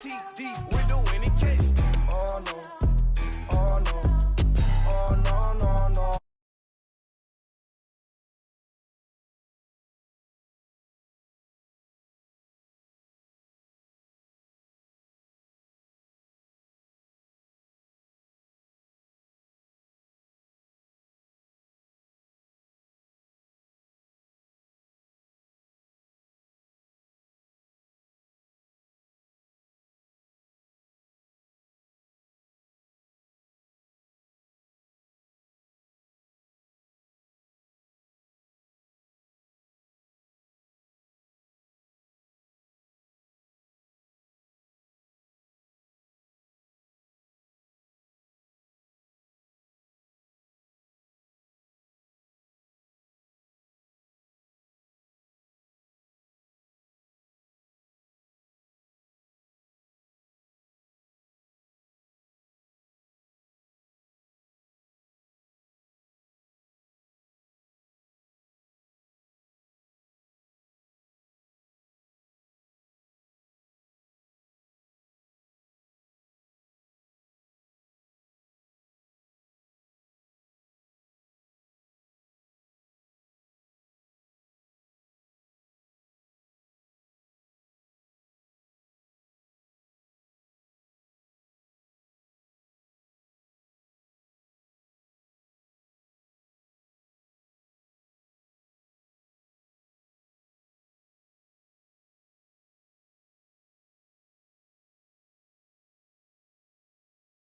TD with the winning catch. Oh no, oh no, oh no, no, no.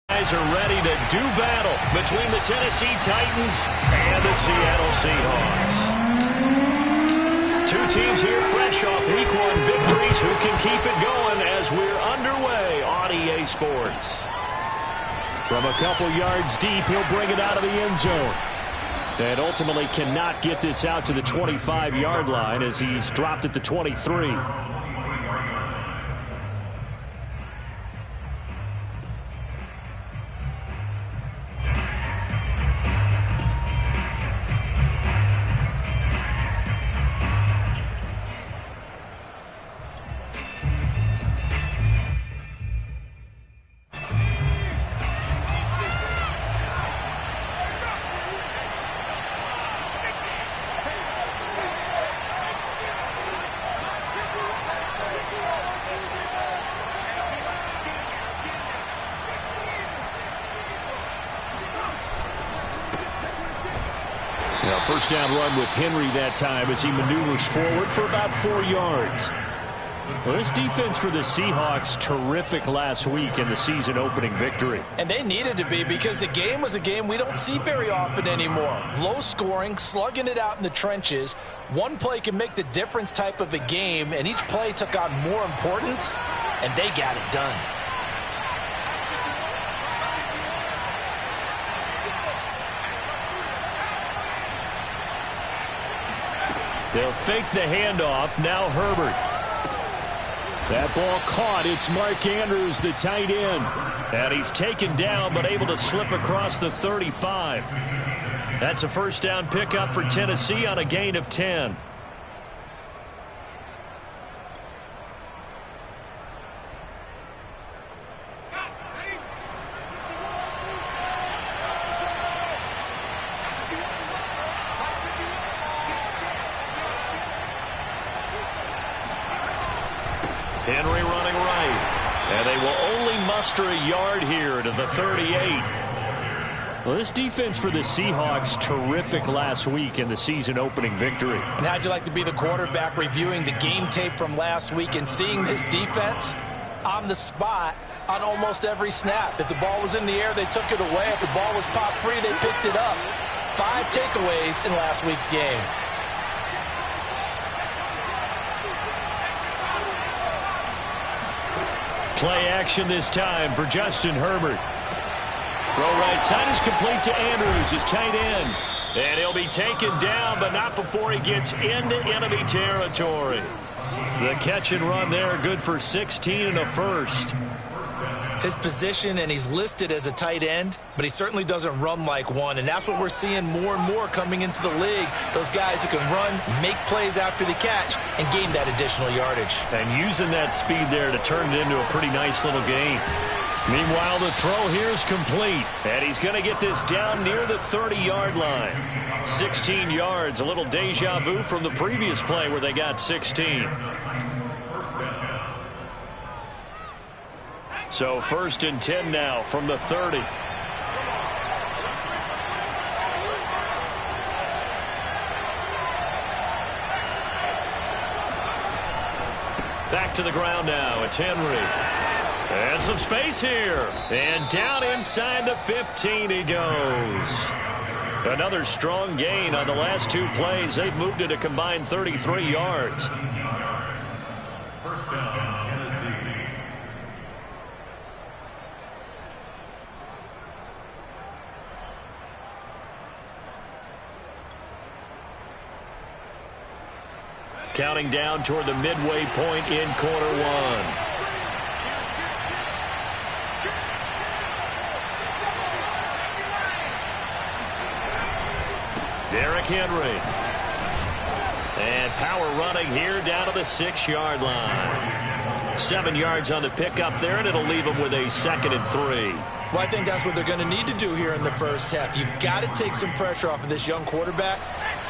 Guys are ready to do battle between the Tennessee Titans and the Seattle Seahawks. Two teams here fresh off Week 1 victories who can keep it going as we're underway on EA Sports. From a couple yards deep, he'll bring it out of the end zone. And ultimately cannot get this out to the 25-yard line as he's dropped at the 23. Now, first down run with Henry that time as he maneuvers forward for about 4 yards. Well, this defense for the Seahawks, terrific last week in the season-opening victory. And they needed to be because the game was a game we don't see very often anymore. Low scoring, slugging it out in the trenches. One play can make the difference type of a game, and each play took on more importance, and they got it done. They'll fake the handoff. Now Herbert. That ball caught. It's Mark Andrews, the tight end. And he's taken down but able to slip across the 35. That's a first down pickup for Tennessee on a gain of 10. Henry running right. And they will only muster a yard here to the 38. Well, this defense for the Seahawks, terrific last week in the season-opening victory. And how'd you like to be the quarterback reviewing the game tape from last week and seeing this defense on the spot on almost every snap? If the ball was in the air, they took it away. If the ball was popped free, they picked it up. 5 takeaways in last week's game. Play action this time for Justin Herbert. Throw right side is complete to Andrews, his tight end. And he'll be taken down, but not before he gets into enemy territory. The catch and run there, good for 16 and a first. His position, and he's listed as a tight end, but he certainly doesn't run like one, and that's what we're seeing more and more coming into the league. Those guys who can run, make plays after the catch, and gain that additional yardage. And using that speed there to turn it into a pretty nice little game. Meanwhile, the throw here is complete, and he's going to get this down near the 30-yard line. 16 yards, a little deja vu from the previous play where they got 16. So 1st and 10 now from the 30. Back to the ground now. It's Henry. And some space here. And down inside the 15 he goes. Another strong gain on the last 2 plays. They've moved it a combined 33 yards. First down, Tennessee. Counting down toward the midway point in quarter 1. Derrick Henry. And power running here down to the 6-yard line. 7 yards on the pickup there, and it'll leave them with a 2nd and 3. Well, I think that's what they're going to need to do here in the first half. You've got to take some pressure off of this young quarterback,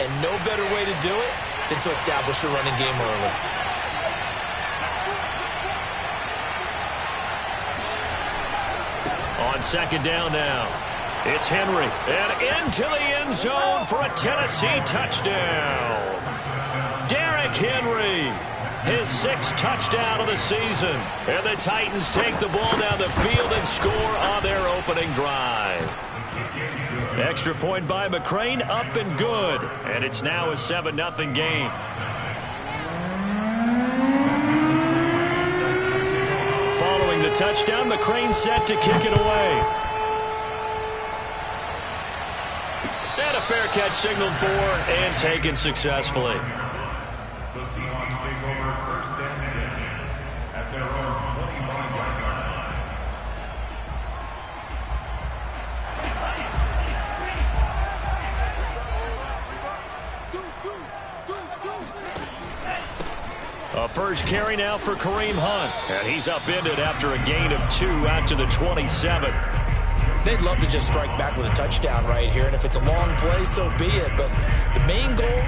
and no better way to do it than to establish the running game early. On 2nd down now, it's Henry. And into the end zone for a Tennessee touchdown. Derrick Henry, his 6th touchdown of the season. And the Titans take the ball down the field and score on their opening drive. Extra point by McCrane, up and good. And it's now a 7-0 game. Following the touchdown, McCrane set to kick it away. And a fair catch signaled for and taken successfully. The Seahawks take over 1st and 10 at their own 25-yard line. A first carry now for Kareem Hunt. And he's upended after a gain of 2 out to the 27. They'd love to just strike back with a touchdown right here, and if it's a long play, so be it. But the main goal,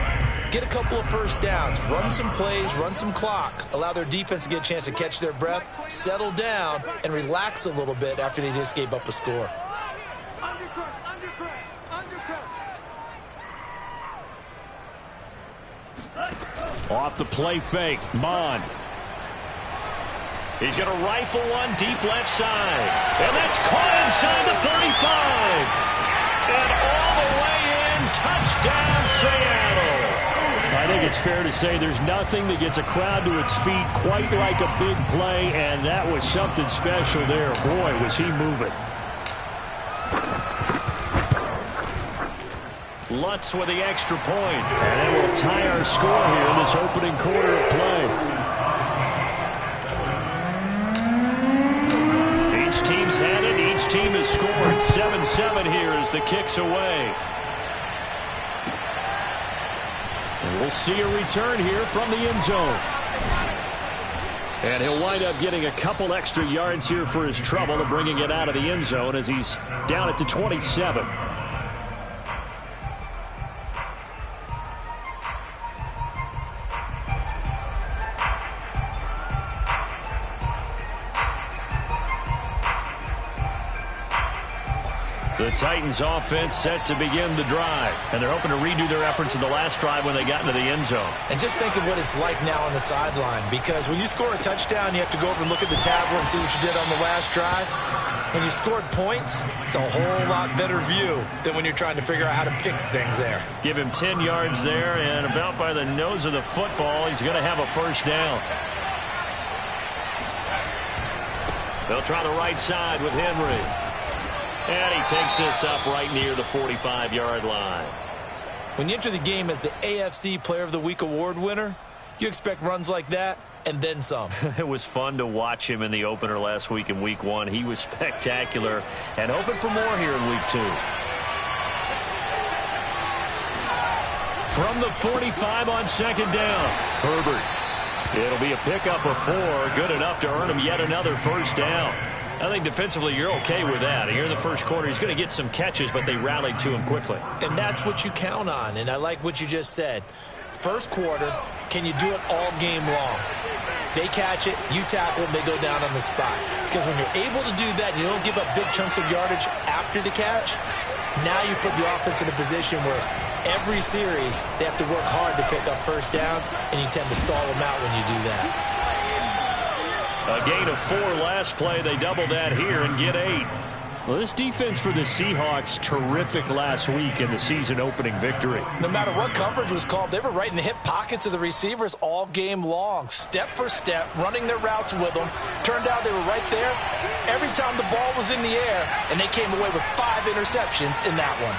get a couple of first downs, run some plays, run some clock, allow their defense to get a chance to catch their breath, settle down, and relax a little bit after they just gave up a score. Off the play fake, Mon. He's going to rifle one deep left side. And that's caught inside the 35. And all the way in, touchdown Seattle. I think it's fair to say there's nothing that gets a crowd to its feet quite like a big play, and that was something special there. Boy, was he moving. Lutz with the extra point. And that will tie our score here in this opening quarter of play. Each team's had it. Each team has scored. 7-7 here as the kick's away. And we'll see a return here from the end zone. And he'll wind up getting a couple extra yards here for his trouble of bringing it out of the end zone as he's down at the 27. The Titans offense set to begin the drive. And they're hoping to redo their efforts in the last drive when they got into the end zone. And just think of what it's like now on the sideline, because when you score a touchdown, you have to go over and look at the tablet and see what you did on the last drive. When you scored points, it's a whole lot better view than when you're trying to figure out how to fix things there. Give him 10 yards there, and about by the nose of the football, he's going to have a first down. They'll try the right side with Henry. And he takes this up right near the 45-yard line. When you enter the game as the AFC Player of the Week award winner, You expect runs like that, and then some. It was fun to watch him in the opener last week in Week 1. He was spectacular, and hoping for more here in Week 2. From the 45 on second down, Herbert. It'll be a pickup of 4, good enough to earn him yet another first down. I think defensively you're okay with that. Here in the first quarter, he's going to get some catches, but they rallied to him quickly. And that's what you count on, and I like what you just said. First quarter, can you do it all game long? They catch it, you tackle them, they go down on the spot. Because when you're able to do that, you don't give up big chunks of yardage after the catch, now you put the offense in a position where every series they have to work hard to pick up first downs, and you tend to stall them out when you do that. A gain of 4 last play. They double that here and get 8. Well, this defense for the Seahawks, terrific last week in the season-opening victory. No matter what coverage was called, they were right in the hip pockets of the receivers all game long, step for step, running their routes with them. Turned out they were right there every time the ball was in the air, and they came away with 5 interceptions in that one.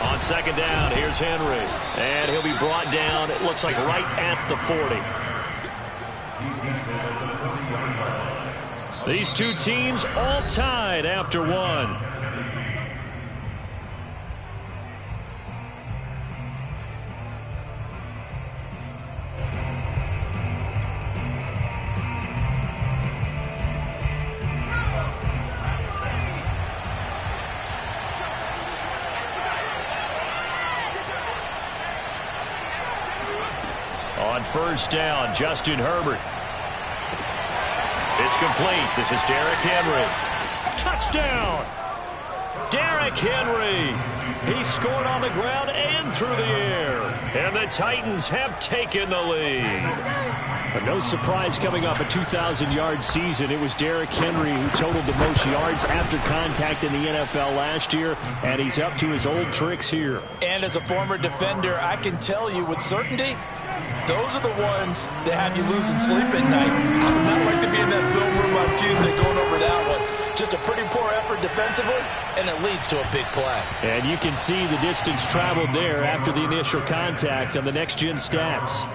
On second down, here's Henry. And he'll be brought down, it looks like right at the 40. These two teams all tied after 1. On first down, Justin Herbert. It's complete. This is Derrick Henry. Touchdown! Derrick Henry. He scored on the ground and through the air. And the Titans have taken the lead. But no surprise coming off a 2,000-yard season. It was Derrick Henry who totaled the most yards after contact in the NFL last year, and he's up to his old tricks here. And as a former defender, I can tell you with certainty, those are the ones that have you losing sleep at night. I would not like to be in that film room on Tuesday going over that one. Just a pretty poor effort defensively, and it leads to a big play. And you can see the distance traveled there after the initial contact on the next-gen stats.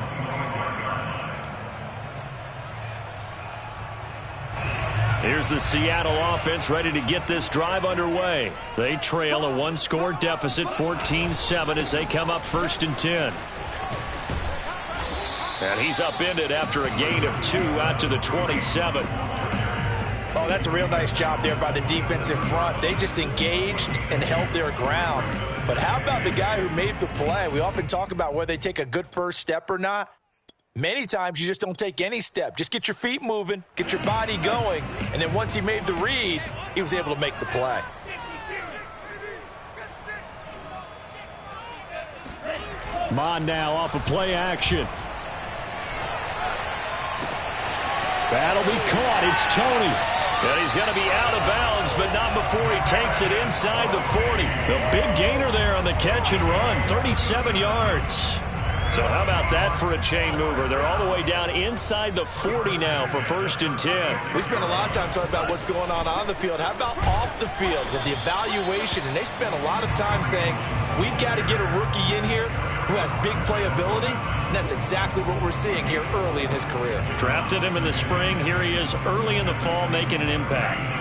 Here's the Seattle offense ready to get this drive underway. They trail a 1-score deficit, 14-7, as they come up 1st and 10. And he's upended after a gain of 2 out to the 27. Oh, that's a real nice job there by the defense in front. They just engaged and held their ground. But how about the guy who made the play? We often talk about whether they take a good first step or not. Many times you just don't take any step. Just get your feet moving, get your body going, and then once he made the read, he was able to make the play. Mon now off of play action. That'll be caught. It's Tony. And he's going to be out of bounds, but not before he takes it inside the 40. The big gainer there on the catch and run, 37 yards. So how about that for a chain mover? They're all the way down inside the 40 now for 1st and 10. We spent a lot of time talking about what's going on the field. How about off the field with the evaluation? And they spent a lot of time saying, we've got to get a rookie in here who has big playability. And that's exactly what we're seeing here early in his career. Drafted him in the spring. Here he is early in the fall making an impact.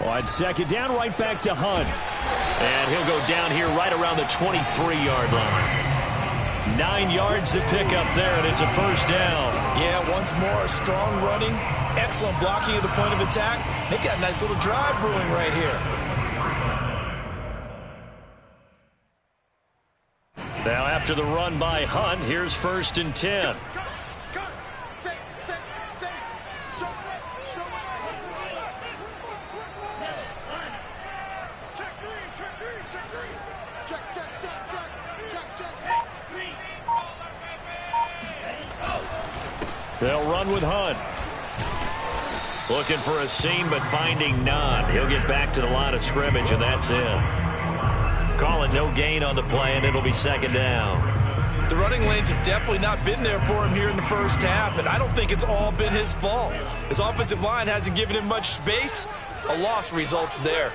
On second down, right back to Hunt. And he'll go down here right around the 23-yard line. 9 yards to pick up there, and it's a first down. Yeah, once more, strong running, excellent blocking at the point of attack. They've got a nice little drive brewing right here. Now after the run by Hunt, here's 1st and 10. They'll run with Hunt. Looking for a seam, but finding none. He'll get back to the line of scrimmage, and that's it. Call it no gain on the play, and it'll be second down. The running lanes have definitely not been there for him here in the first half, and I don't think it's all been his fault. His offensive line hasn't given him much space. A loss results there.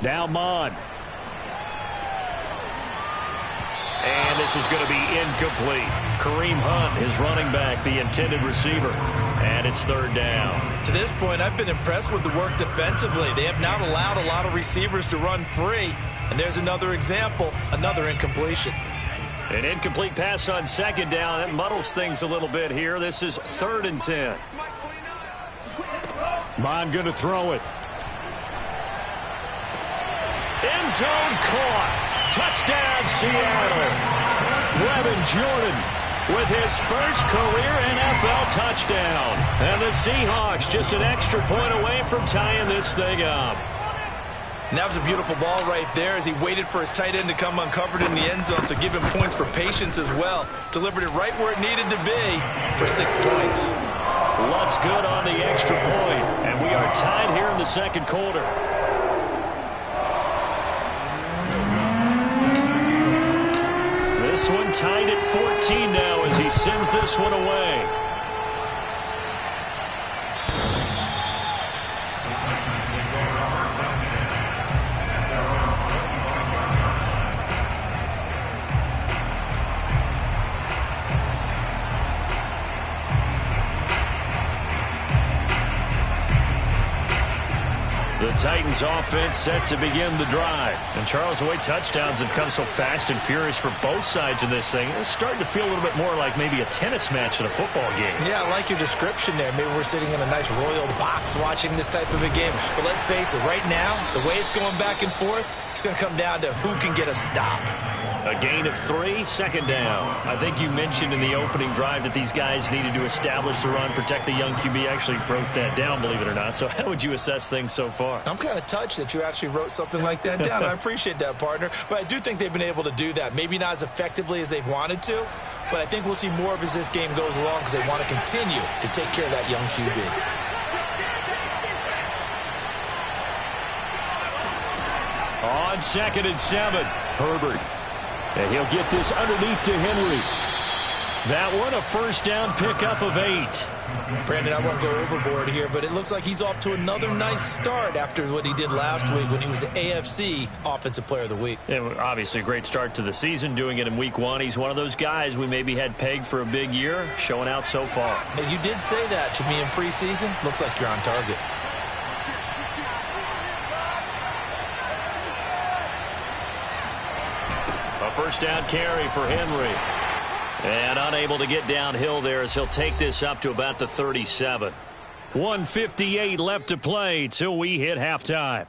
Now Mond. And this is going to be incomplete. Kareem Hunt, his running back, the intended receiver. And it's third down. To this point, I've been impressed with the work defensively. They have not allowed a lot of receivers to run free. And there's another example, another incompletion. An incomplete pass on second down. That muddles things a little bit here. This is 3rd and 10. Mond going to throw it. End zone caught. Touchdown, Seattle. Brevin Jordan with his first career NFL touchdown. And the Seahawks just an extra point away from tying this thing up. And that was a beautiful ball right there as he waited for his tight end to come uncovered in the end zone, so give him points for patience as well. Delivered it right where it needed to be for 6 points. What's good on the extra point? And we are tied here in the second quarter. This one tied at 14 now as he sends this one away. The Titans offense set to begin the drive. And Charles, the way touchdowns have come so fast and furious for both sides of this thing, it's starting to feel a little bit more like maybe a tennis match in a football game. Yeah, I like your description there. Maybe we're sitting in a nice royal box watching this type of a game. But let's face it, right now, the way it's going back and forth, it's going to come down to who can get a stop. A gain of 3, second down. I think you mentioned in the opening drive that these guys needed to establish the run, protect the young QB. I actually wrote that down, believe it or not. So how would you assess things so far? I'm kind of touched that you actually wrote something like that down. I appreciate that, partner. But I do think they've been able to do that. Maybe not as effectively as they've wanted to, but I think we'll see more of as this game goes along because they want to continue to take care of that young QB. On 2nd and 7, Herbert. And he'll get this underneath to Henry. That one, a first down pickup of 8. Brandon, I won't go overboard here, but it looks like he's off to another nice start after what he did last week when he was the AFC Offensive Player of the Week. Yeah, obviously a great start to the season, doing it in week 1. He's one of those guys we maybe had pegged for a big year, showing out so far. Now, you did say that to me in preseason. Looks like you're on target. A first down carry for Henry. And unable to get downhill there as he'll take this up to about the 37. 1:58 left to play till we hit halftime.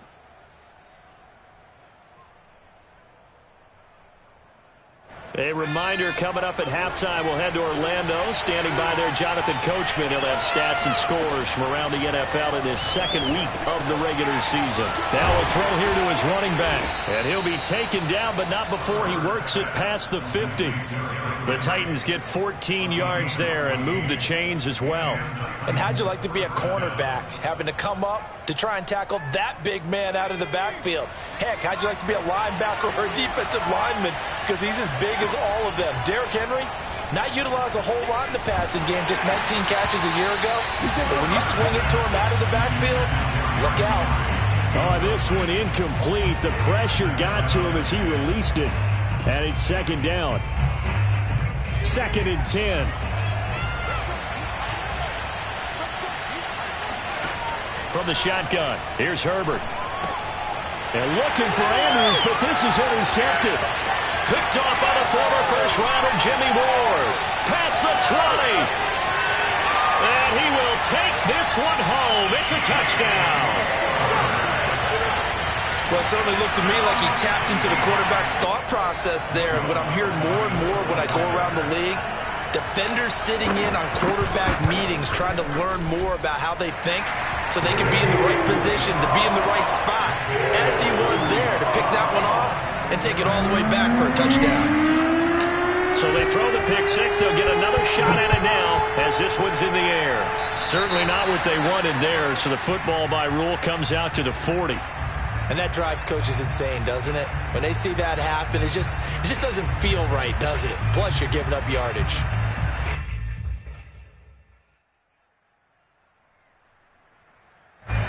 A reminder coming up at halftime, we'll head to Orlando. Standing by there, Jonathan Coachman. He'll have stats and scores from around the NFL in his second week of the regular season. Now we'll throw here to his running back. And he'll be taken down, but not before he works it past the 50. The Titans get 14 yards there and move the chains as well. And how'd you like to be a cornerback, having to come up to try and tackle that big man out of the backfield? Heck, how'd you like to be a linebacker or a defensive lineman? Because he's as big as all of them. Derrick Henry, not utilized a whole lot in the passing game, just 19 catches a year ago. But when you swing it to him out of the backfield, look out. Oh, this one incomplete. The pressure got to him as he released it. And it's second down. 2nd and 10. From the shotgun, here's Herbert. And looking for Andrews, but this is intercepted. Picked off by the former first-rounder Jimmy Ward. Past the 20. And he will take this one home. It's a touchdown. Well, it certainly looked to me like he tapped into the quarterback's thought process there. And what I'm hearing more and more when I go around the league, defenders sitting in on quarterback meetings trying to learn more about how they think so they can be in the right position, to be in the right spot, as he was there to pick that one off and take it all the way back for a touchdown. So they throw the pick six. They'll get another shot at it now as this one's in the air. Certainly not what they wanted there, so the football by rule comes out to the 40. And that drives coaches insane, doesn't it? When they see that happen, it just doesn't feel right, does it? Plus, you're giving up yardage.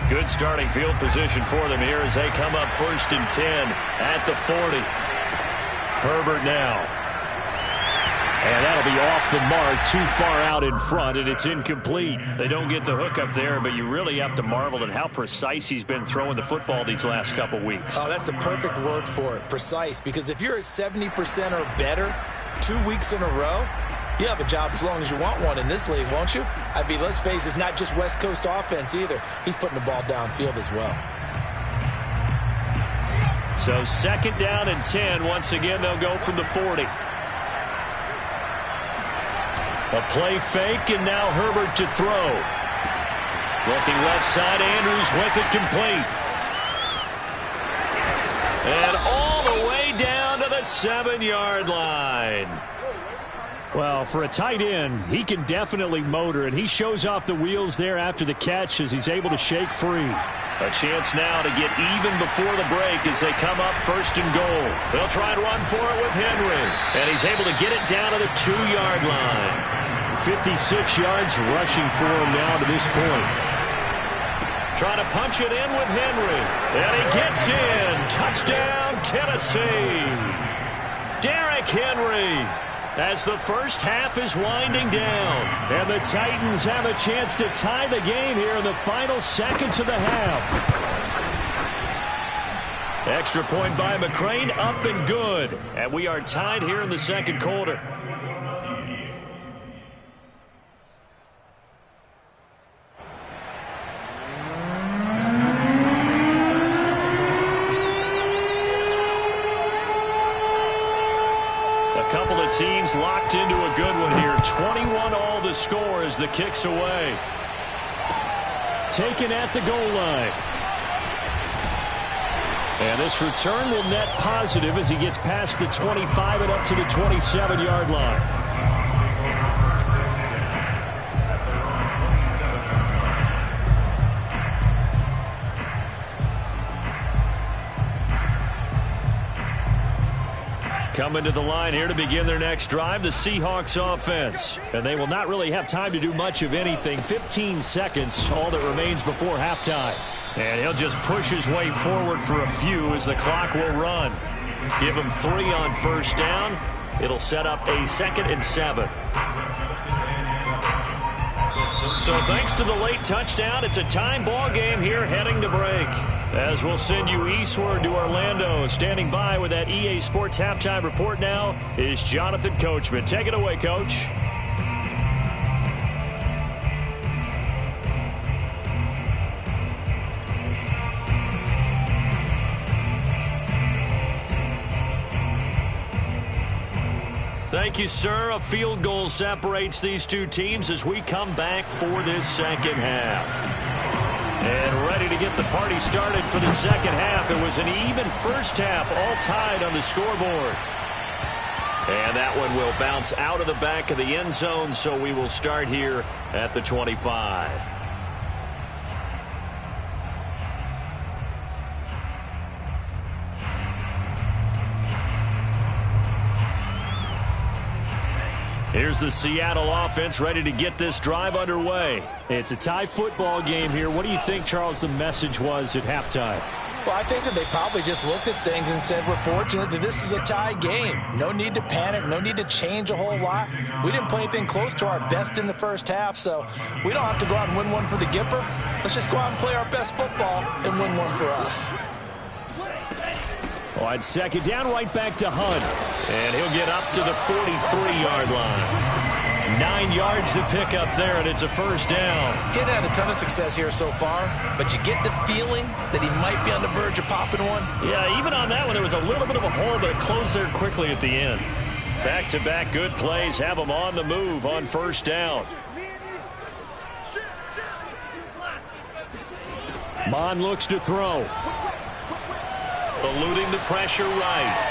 Good starting field position for them here as they come up 1st and 10 at the 40. Herbert now. And that'll be off the mark, too far out in front, and it's incomplete. They don't get the hook up there, but you really have to marvel at how precise he's been throwing the football these last couple weeks. Oh, that's the perfect word for it, precise, because if you're at 70% or better 2 weeks in a row, you have a job as long as you want one in this league, won't you? I mean, let's face it, it's not just West Coast offense either. He's putting the ball downfield as well. So 2nd down and 10. Once again, they'll go from the 40. A play fake, and now Herbert to throw. Looking left side, Andrews with it complete. And all the way down to the 7-yard line. Well, for a tight end, he can definitely motor, and he shows off the wheels there after the catch as he's able to shake free. A chance now to get even before the break as they come up 1st and goal. They'll try and run for it with Henry, and he's able to get it down to the 2-yard line. 56 yards rushing for him now to this point. Trying to punch it in with Henry, and he gets in. Touchdown, Tennessee. Derrick Henry. As the first half is winding down. And the Titans have a chance to tie the game here in the final seconds of the half. Extra point by McCrane, up and good. And we are tied here in the 2nd quarter. Teams locked into a good one here. 21 all the score as the kick's away. Taken at the goal line. And this return will net positive as he gets past the 25 and up to the 27-yard line. Coming to the line here to begin their next drive, the Seahawks offense. And they will not really have time to do much of anything. 15 seconds, all that remains before halftime. And he'll just push his way forward for a few as the clock will run. Give him 3 on 1st down. It'll set up a 2nd and 7. So thanks to the late touchdown, it's a time ball game here heading to break. As we'll send you eastward to Orlando. Standing by with that EA Sports Halftime Report now is Jonathan Coachman. Take it away, Coach. Thank you, sir. A field goal separates these two teams as we come back for this 2nd half. And ready to get the party started for the 2nd half. It was an even first half, all tied on the scoreboard. And that one will bounce out of the back of the end zone, so we will start here at the 25. Here's the Seattle offense ready to get this drive underway. It's a tie football game here. What do you think, Charles, the message was at halftime? Well, I think that they probably just looked at things and said, we're fortunate that this is a tie game. No need to panic. No need to change a whole lot. We didn't play anything close to our best in the first half, so we don't have to go out and win one for the Gipper. Let's just go out and play our best football and win one for us. On 2nd down, right back to Hunt. And he'll get up to the 43-yard line. 9 yards to pick up there, and it's a 1st down. He hadn't had a ton of success here so far, but you get the feeling that he might be on the verge of popping one. Yeah, even on that one, there was a little bit of a hole, but it closed there quickly at the end. Back-to-back good plays have him on the move on 1st down. Mon looks to throw. Eluding the pressure right.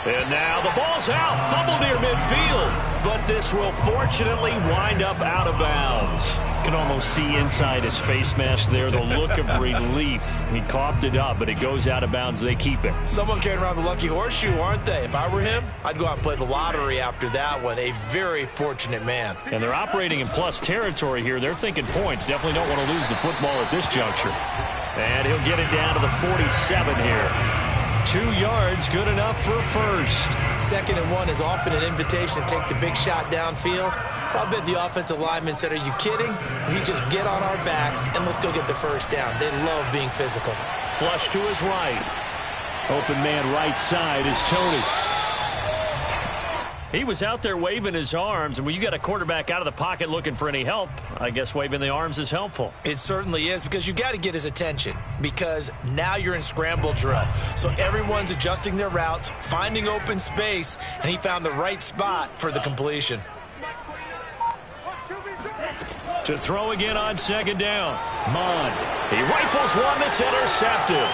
And now the ball's out. Fumble near midfield. But this will fortunately wind up out of bounds. You can almost see inside his face mask there the look of relief. He coughed it up, but it goes out of bounds. They keep it. Someone carrying around the lucky horseshoe, aren't they? If I were him, I'd go out and play the lottery after that one. A very fortunate man. And they're operating in plus territory here. They're thinking points. Definitely don't want to lose the football at this juncture. And he'll get it down to the 47 here. 2 yards, good enough for a first. 2nd and 1 is often an invitation to take the big shot downfield. I bet the offensive lineman said, are you kidding? We just get on our backs and let's go get the first down. They love being physical. Flush to his right. Open man right side is Tony. He was out there waving his arms, and when you got a quarterback out of the pocket looking for any help, I guess waving the arms is helpful. It certainly is, because you got to get his attention, because now you're in scramble drill. So everyone's adjusting their routes, finding open space, and he found the right spot for the completion. To throw again on 2nd down. Mond. He rifles one that's intercepted.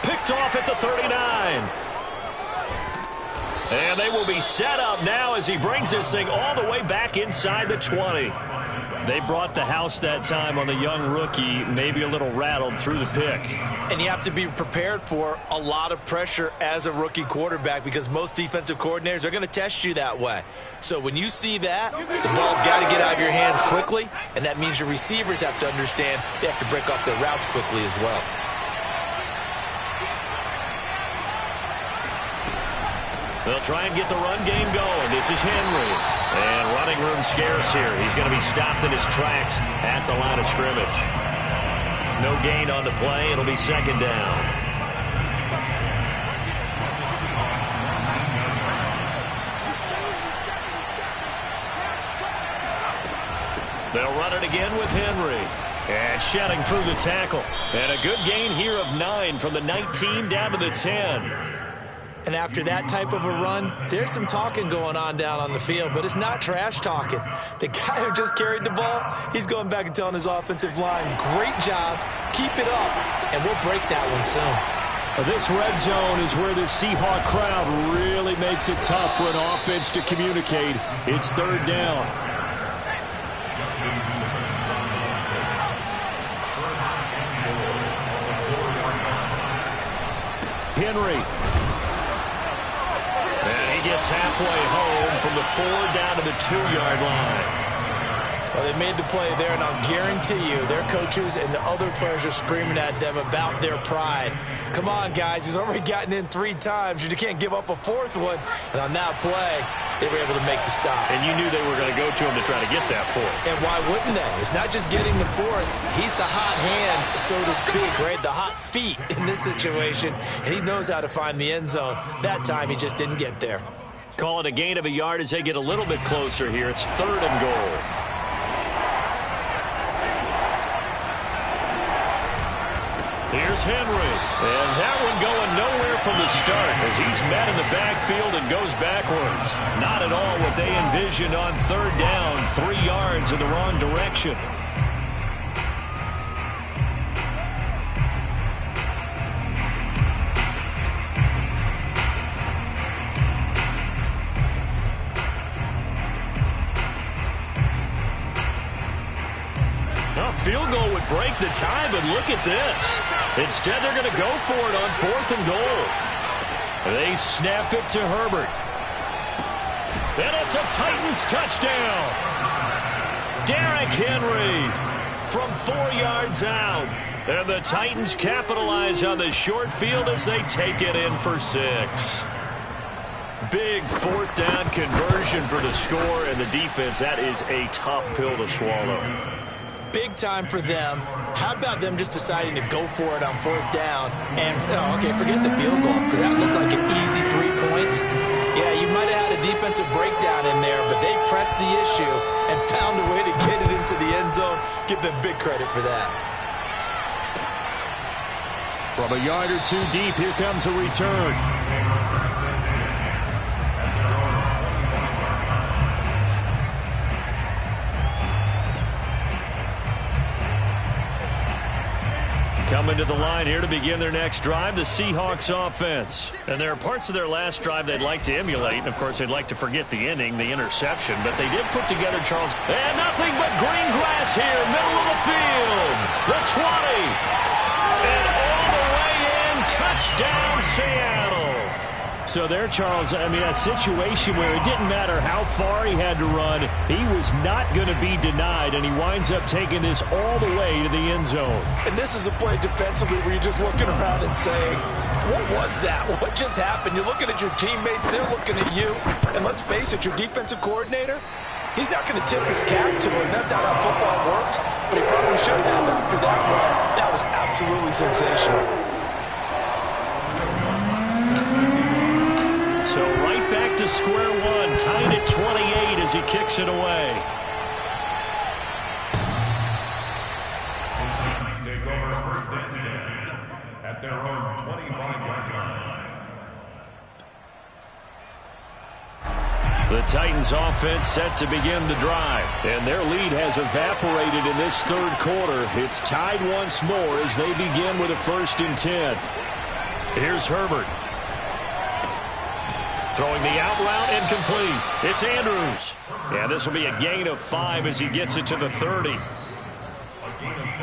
Picked off at the 39. And they will be set up now as he brings this thing all the way back inside the 20. They brought the house that time on the young rookie, maybe a little rattled through the pick. And you have to be prepared for a lot of pressure as a rookie quarterback, because most defensive coordinators are going to test you that way. So when you see that, the ball's got to get out of your hands quickly, and that means your receivers have to understand they have to break off their routes quickly as well. They'll try and get the run game going. This is Henry. And running room scarce here. He's going to be stopped in his tracks at the line of scrimmage. No gain on the play. It'll be 2nd down. They'll run it again with Henry. And shedding through the tackle. And a good gain here of 9 from the 19 down to the 10. And after that type of a run, there's some talking going on down on the field, but it's not trash talking. The guy who just carried the ball, he's going back and telling his offensive line, great job, keep it up, and we'll break that one soon. This red zone is where the Seahawk crowd really makes it tough for an offense to communicate. It's 3rd down. Henry. And he gets halfway home from the 4 down to the 2-yard line. Well, they made the play there, and I'll guarantee you their coaches and the other players are screaming at them about their pride. Come on, guys. He's already gotten in 3 times. You can't give up a 4th one. And on that play, they were able to make the stop. And you knew they were going to go to him to try to get that 4th. And why wouldn't they? It's not just getting the 4th. He's the hot hand, so to speak, right? The hot feet in this situation. And he knows how to find the end zone. That time, he just didn't get there. Call it a gain of a yard as they get a little bit closer here. It's 3rd and goal. Here's Henry, and that one going nowhere from the start as he's met in the backfield and goes backwards. Not at all what they envisioned on 3rd down, 3 yards in the wrong direction. Field goal would break the tie, but look at this. Instead, they're going to go for it on 4th and goal. They snap it to Herbert. And it's a Titans touchdown. Derrick Henry from 4 yards out. And the Titans capitalize on the short field as they take it in for 6. Big 4th down conversion for the score, and the defense, that is a tough pill to swallow. Big time for them. How about them just deciding to go for it on 4th down? And, okay, forget the field goal, because that looked like an easy 3 points. Yeah, you might have had a defensive breakdown in there, but they pressed the issue and found a way to get it into the end zone. Give them big credit for that. From a yard or 2 deep, here comes a return. Coming to the line here to begin their next drive, the Seahawks offense. And there are parts of their last drive they'd like to emulate. And, of course, they'd like to forget the ending, the interception. But they did put together, Charles, and nothing but green grass here, middle of the field. The 20. And all the way in, touchdown, Seattle. So there, Charles, I mean, a situation where it didn't matter how far he had to run, he was not going to be denied, and he winds up taking this all the way to the end zone. And this is a play defensively where you're just looking around and saying, what was that? What just happened? You're looking at your teammates, they're looking at you, and let's face it, your defensive coordinator, he's not going to tip his cap to him. That's not how football works, but he probably should have after that one. That was absolutely sensational. So right back to square one, tied at 28 as he kicks it away. Take over first and 10 at their own 25-yard line. The Titans offense set to begin the drive, and their lead has evaporated in this third quarter. It's tied once more as they begin with a 1st and 10. Here's Herbert. Throwing the out route incomplete. It's Andrews. Yeah, this will be a gain of 5 as he gets it to the 30.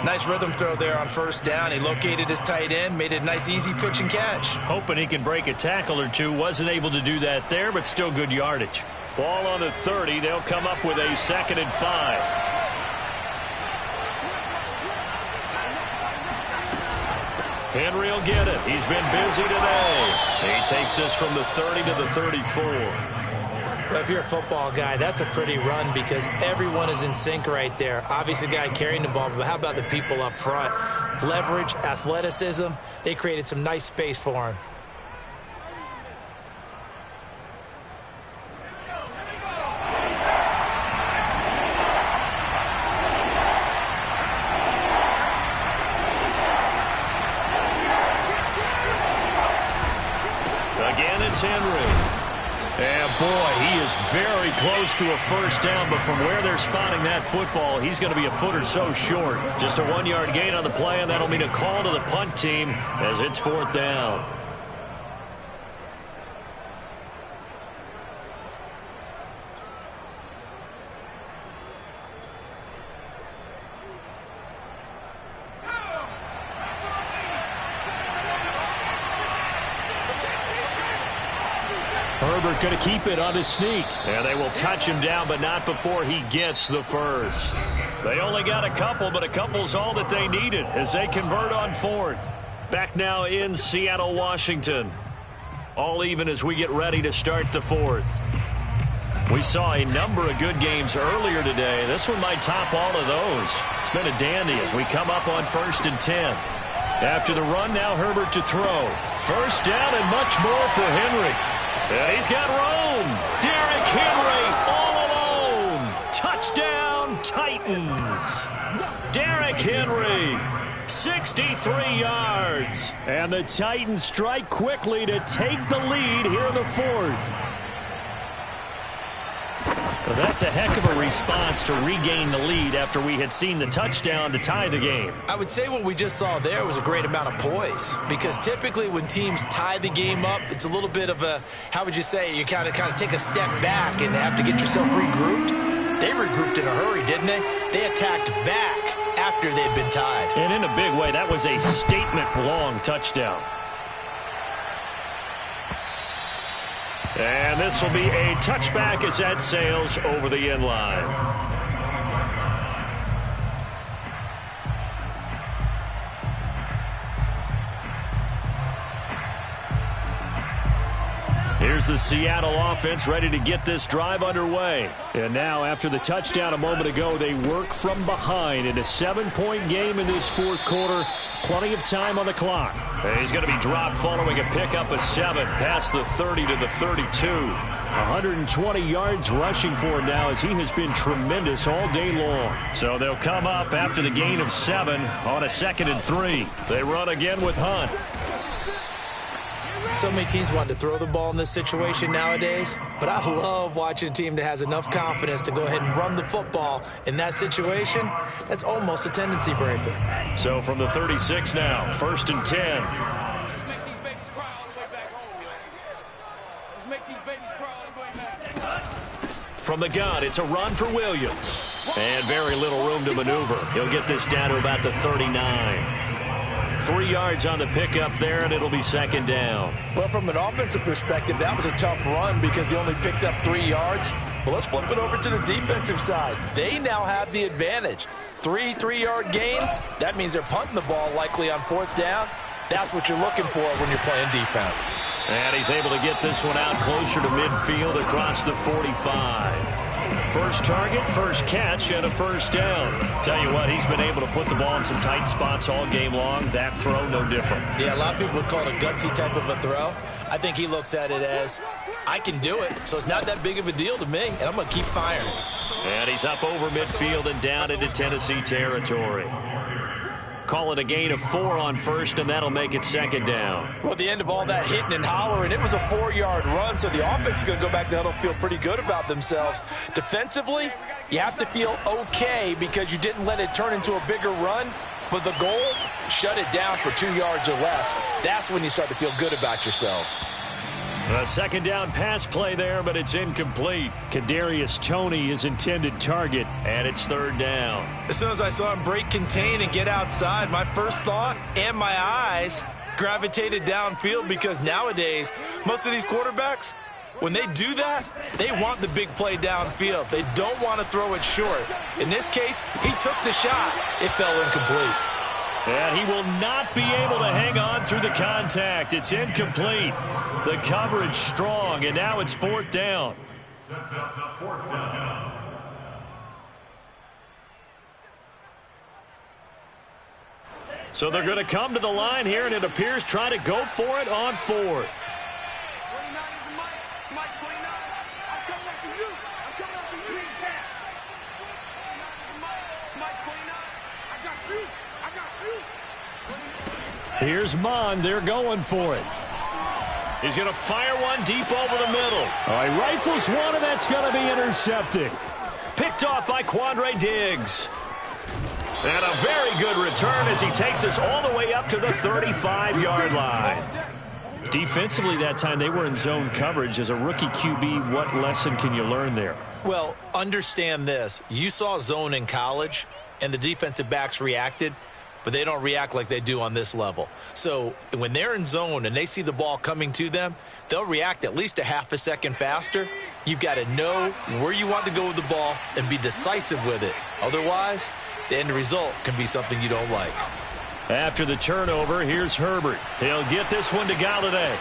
Nice rhythm throw there on 1st down. He located his tight end, made it a nice, easy pitch and catch. Hoping he can break a tackle or two. Wasn't able to do that there, but still good yardage. Ball on the 30. They'll come up with a 2nd and 5. Henry will get it. He's been busy today. He takes this from the 30 to the 34. Well, if you're a football guy, that's a pretty run because everyone is in sync right there. Obviously, the guy carrying the ball, but how about the people up front? Leverage, athleticism, they created some nice space for him. Again, it's Henry. And, boy, he is very close to a 1st down, but from where they're spotting that football, he's going to be a foot or so short. Just a 1-yard gain on the play, and that'll mean a call to the punt team as it's 4th down. Herbert going to keep it on his sneak. And they will touch him down, but not before he gets the 1st. They only got a couple, but a couple's all that they needed as they convert on 4th. Back now in Seattle, Washington. All even as we get ready to start the 4th. We saw a number of good games earlier today. This one might top all of those. It's been a dandy as we come up on 1st and 10. After the run, now Herbert to throw. 1st down and much more for Henry. And he's got room. Derrick Henry all alone. Touchdown, Titans. Derrick Henry, 63 yards. And the Titans strike quickly to take the lead here in the 4th. Well, that's a heck of a response to regain the lead after we had seen the touchdown to tie the game. I would say what we just saw there was a great amount of poise because typically when teams tie the game up, it's a little bit of a, how would you say, you kind of take a step back and have to get yourself regrouped. They regrouped in a hurry, didn't they? They attacked back after they'd been tied. And in a big way, that was a statement-long touchdown. And this will be a touchback as that sails over the end line. Here's the Seattle offense ready to get this drive underway. And now, after the touchdown a moment ago, they work from behind in a 7-point game in this 4th quarter. Plenty of time on the clock. And he's going to be dropped following a pickup of 7 past the 30 to the 32. 120 yards rushing for him now as he has been tremendous all day long. So they'll come up after the gain of 7 on a 2nd and 3. They run again with Hunt. So many teams want to throw the ball in this situation nowadays, but I love watching a team that has enough confidence to go ahead and run the football in that situation. That's almost a tendency breaker. So from the 36 now, 1st and 10. Let's make these babies cry all the way back home, yo. Let's make these babies cry all the way back home. From the gun, it's a run for Williams. And very little room to maneuver. He'll get this down to about the 39. 3 yards on the pickup there, and it'll be 2nd down. Well, from an offensive perspective, that was a tough run because he only picked up 3 yards. Well, let's flip it over to the defensive side. They now have the advantage. 3 3-yard gains. That means they're punting the ball likely on 4th down. That's what you're looking for when you're playing defense. And he's able to get this one out closer to midfield across the 45. First target, first catch, and a 1st down. Tell you what, he's been able to put the ball in some tight spots all game long. That throw, no different. Yeah, a lot of people would call it a gutsy type of a throw. I think he looks at it as, I can do it, so it's not that big of a deal to me, and I'm going to keep firing. And he's up over midfield and down into Tennessee territory. Call it a gain of 4 on 1st, and that'll make it 2nd down. Well, at the end of all that hitting and hollering, it was a 4-yard run, so the offense is going to go back to huddle, feel pretty good about themselves. Defensively, you have to feel okay because you didn't let it turn into a bigger run, but the goal, shut it down for 2 yards or less. That's when you start to feel good about yourselves. A 2nd down pass play there, but it's incomplete. Kadarius Toney, his intended target, and it's 3rd down. As soon as I saw him break contain and get outside, my first thought and my eyes gravitated downfield because nowadays, most of these quarterbacks, when they do that, they want the big play downfield. They don't want to throw it short. In this case, he took the shot. It fell incomplete. And he will not be able to hang on through the contact. It's incomplete. The coverage strong, and now it's 4th down. Sets up the 4th down. So they're going to come to the line here, and it appears try to go for it on 4th. Here's Mond. They're going for it. He's going to fire one deep over the middle. All right, rifles one, and that's going to be intercepted. Picked off by Quandre Diggs. And a very good return as he takes us all the way up to the 35-yard line. Defensively that time, they were in zone coverage. As a rookie QB, what lesson can you learn there? Well, understand this. You saw zone in college, and the defensive backs reacted, but they don't react like they do on this level. So when they're in zone and they see the ball coming to them, they'll react at least a half a second faster. You've got to know where you want to go with the ball and be decisive with it. Otherwise, the end result can be something you don't like. After the turnover, here's Herbert. He'll get this one to Galladay.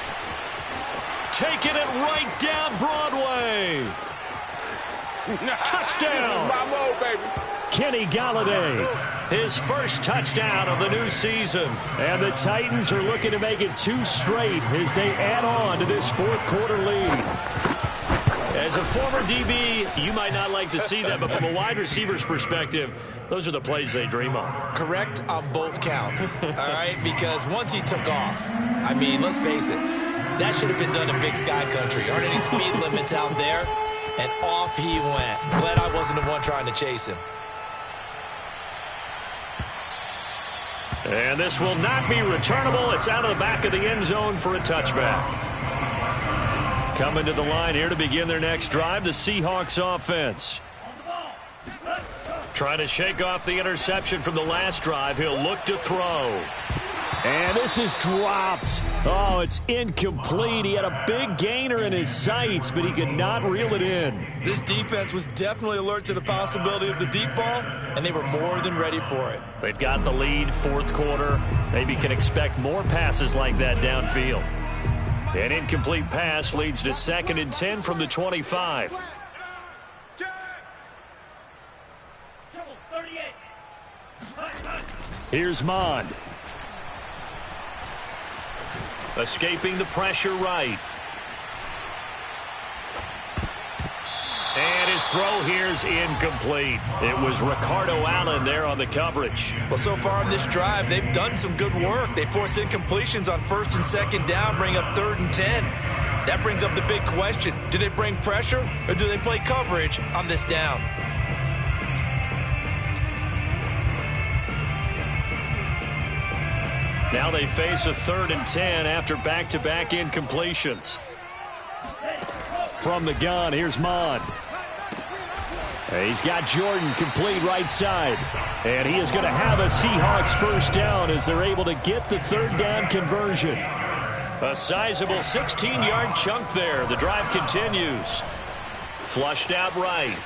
Taking it right down Broadway. Touchdown. Kenny Galladay, his first touchdown of the new season. And the Titans are looking to make it 2 straight as they add on to this 4th quarter lead. As a former DB, you might not like to see that, but from a wide receiver's perspective, those are the plays they dream of. Correct on both counts, all right? Because once he took off, I mean, let's face it, that should have been done in Big Sky Country. Aren't any speed limits out there? And off he went. Glad I wasn't the one trying to chase him. And this will not be returnable. It's out of the back of the end zone for a touchback. Coming to the line here to begin their next drive, the Seahawks offense. Trying to shake off the interception from the last drive. He'll look to throw. And this is dropped. Oh, it's incomplete. He had a big gainer in his sights, but he could not reel it in. This defense was definitely alert to the possibility of the deep ball, and they were more than ready for it. They've got the lead, 4th quarter. Maybe can expect more passes like that downfield. An incomplete pass leads to 2nd and 10 from the 25. Here's Mond. Escaping the pressure right. And his throw here's incomplete. It was Ricardo Allen there on the coverage. Well, so far in this drive, they've done some good work. They force incompletions on 1st and 2nd down, bring up 3rd and 10. That brings up the big question. Do they bring pressure or do they play coverage on this down? Now they face a 3rd and 10 after back-to-back incompletions. From the gun, here's Mond. He's got Jordan complete right side. And he is going to have a Seahawks first down as they're able to get the 3rd down conversion. A sizable 16-yard chunk there. The drive continues. Flushed out right.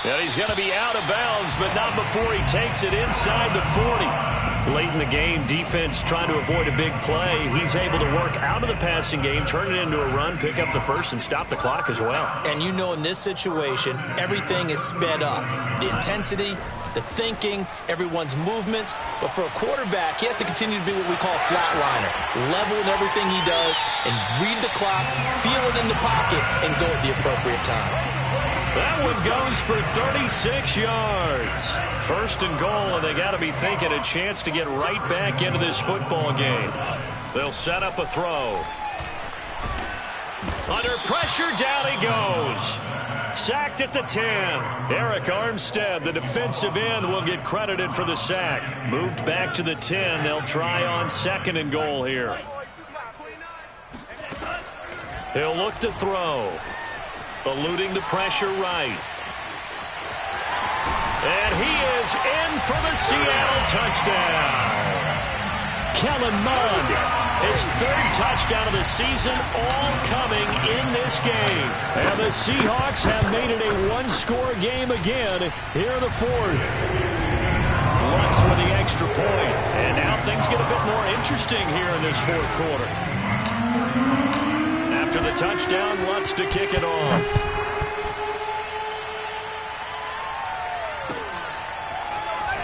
And he's going to be out of bounds, but not before he takes it inside the 40. Late in the game, defense trying to avoid a big play. He's able to work out of the passing game, turn it into a run, pick up the first, and stop the clock as well. And you know in this situation, everything is sped up. The intensity, the thinking, everyone's movements. But for a quarterback, he has to continue to be what we call a flatliner. Level in everything he does and read the clock, feel it in the pocket, and go at the appropriate time. That one goes for 36 yards. 1st and goal, and they got to be thinking a chance to get right back into this football game. They'll set up a throw. Under pressure, down he goes. Sacked at the 10. Eric Armstead, the defensive end, will get credited for the sack. Moved back to the 10. They'll try on 2nd and goal here. He'll look to throw. Eluding the pressure right. And he is in for the Seattle touchdown. Kellen Mond, his 3rd touchdown of the season, all coming in this game. And the Seahawks have made it a one-score game again here in the 4th. Lutz with the extra point. And now things get a bit more interesting here in this 4th quarter. After the touchdown, Lutz to kick it off.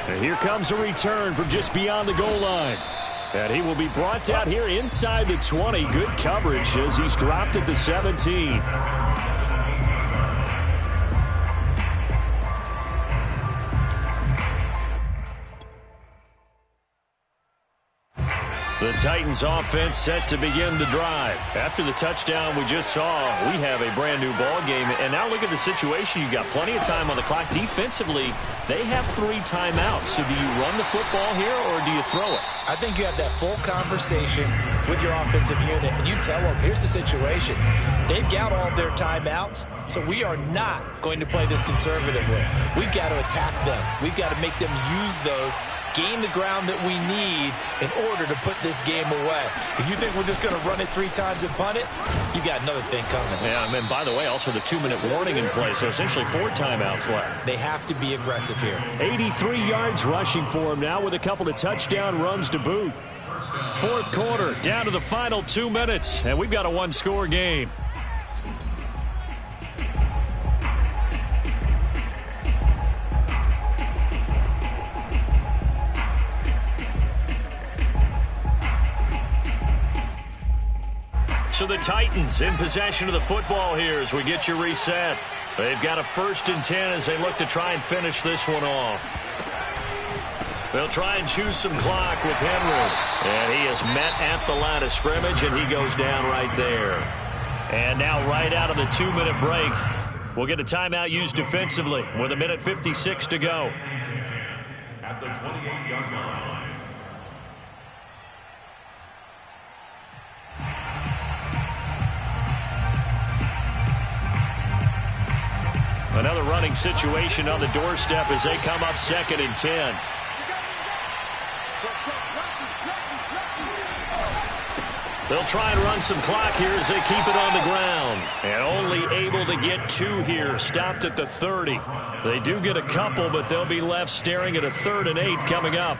And here comes a return from just beyond the goal line. And he will be brought out here inside the 20. Good coverage as he's dropped at the 17. The Titans offense set to begin the drive. After the touchdown we just saw, we have a brand new ball game. And now look at the situation. You've got plenty of time on the clock. Defensively, they have 3 timeouts. So do you run the football here or do you throw it? I think you have that full conversation with your offensive unit, and you tell them, here's the situation. They've got all their timeouts, so we are not going to play this conservatively. We've got to attack them. We've got to make them use those, gain the ground that we need in order to put this game away. If you think we're just going to run it 3 times and punt it, you got another thing coming. Yeah, and by the way, also the 2-minute warning in play, so essentially 4 timeouts left. They have to be aggressive here. 83 yards rushing for him now with a couple of touchdown runs to boot. 4th quarter, down to the final 2 minutes, and we've got a one-score game. So the Titans in possession of the football here as we get you reset. They've got a 1st and 10 as they look to try and finish this one off. They'll try and choose some clock with Henry. And he is met at the line of scrimmage, and he goes down right there. And now right out of the 2-minute break, we'll get a timeout used defensively with 1:56 to go. At the 28-yard line. Another running situation on the doorstep as they come up 2nd and 10. They'll try and run some clock here as they keep it on the ground. And only able to get 2 here, stopped at the 30. They do get a couple, but they'll be left staring at a 3rd and 8 coming up.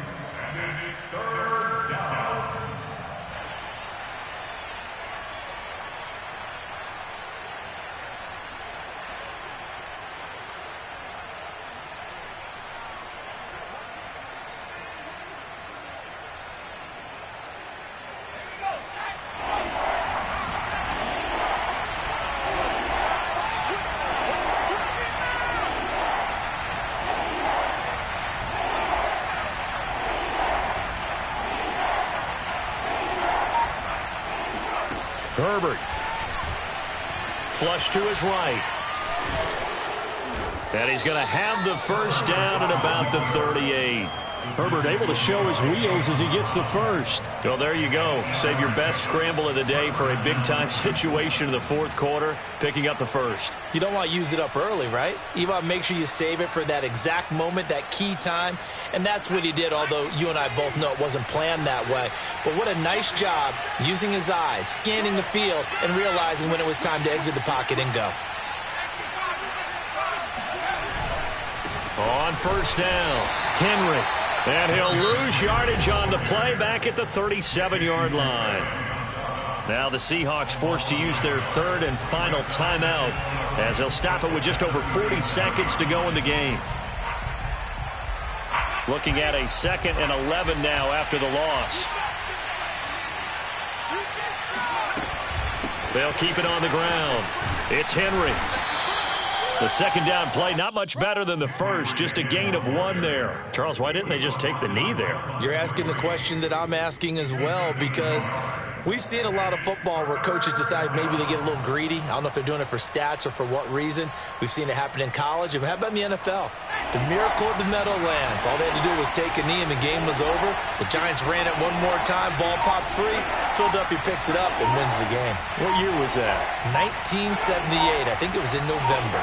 Herbert. Flush to his right. And he's going to have the first down at about the 38. Herbert able to show his wheels as he gets the first. Well, there you go. Save your best scramble of the day for a big-time situation in the fourth quarter, picking up the first. You don't want to use it up early, right? You want to make sure you save it for that exact moment, that key time. And that's what he did, although you and I both know it wasn't planned that way. But what a nice job using his eyes, scanning the field, and realizing when it was time to exit the pocket and go. On first down, Henry. And he'll lose yardage on the play back at the 37-yard line. Now the Seahawks forced to use their third and final timeout as they'll stop it with just over 40 seconds to go in the game. Looking at a 2nd and 11 now after the loss. They'll keep it on the ground. It's Henry. The second down play, not much better than the first, just a gain of 1 there. Charles, why didn't they just take the knee there? You're asking the question that I'm asking as well, because we've seen a lot of football where coaches decide maybe they get a little greedy. I don't know if they're doing it for stats or for what reason. We've seen it happen in college. And how about in the NFL? The miracle of the Meadowlands. All they had to do was take a knee and the game was over. The Giants ran it one more time. Ball popped free. Philadelphia picks it up and wins the game. What year was that? 1978. I think it was in November.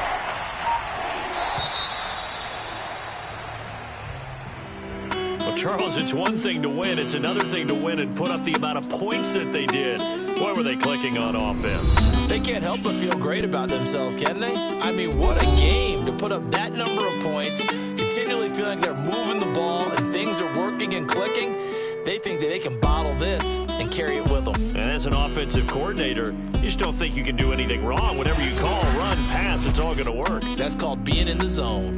Well, Charles, it's one thing to win. It's another thing to win and put up the amount of points that they did. Why were they clicking on offense? They can't help but feel great about themselves, can they? I mean, what a game to put up that number of points, continually feeling like they're moving the ball and things are working and clicking. They think that they can bottle this and carry it with them. And as an offensive coordinator, you just don't think you can do anything wrong. Whatever you call, run, pass, it's all going to work. That's called being in the zone.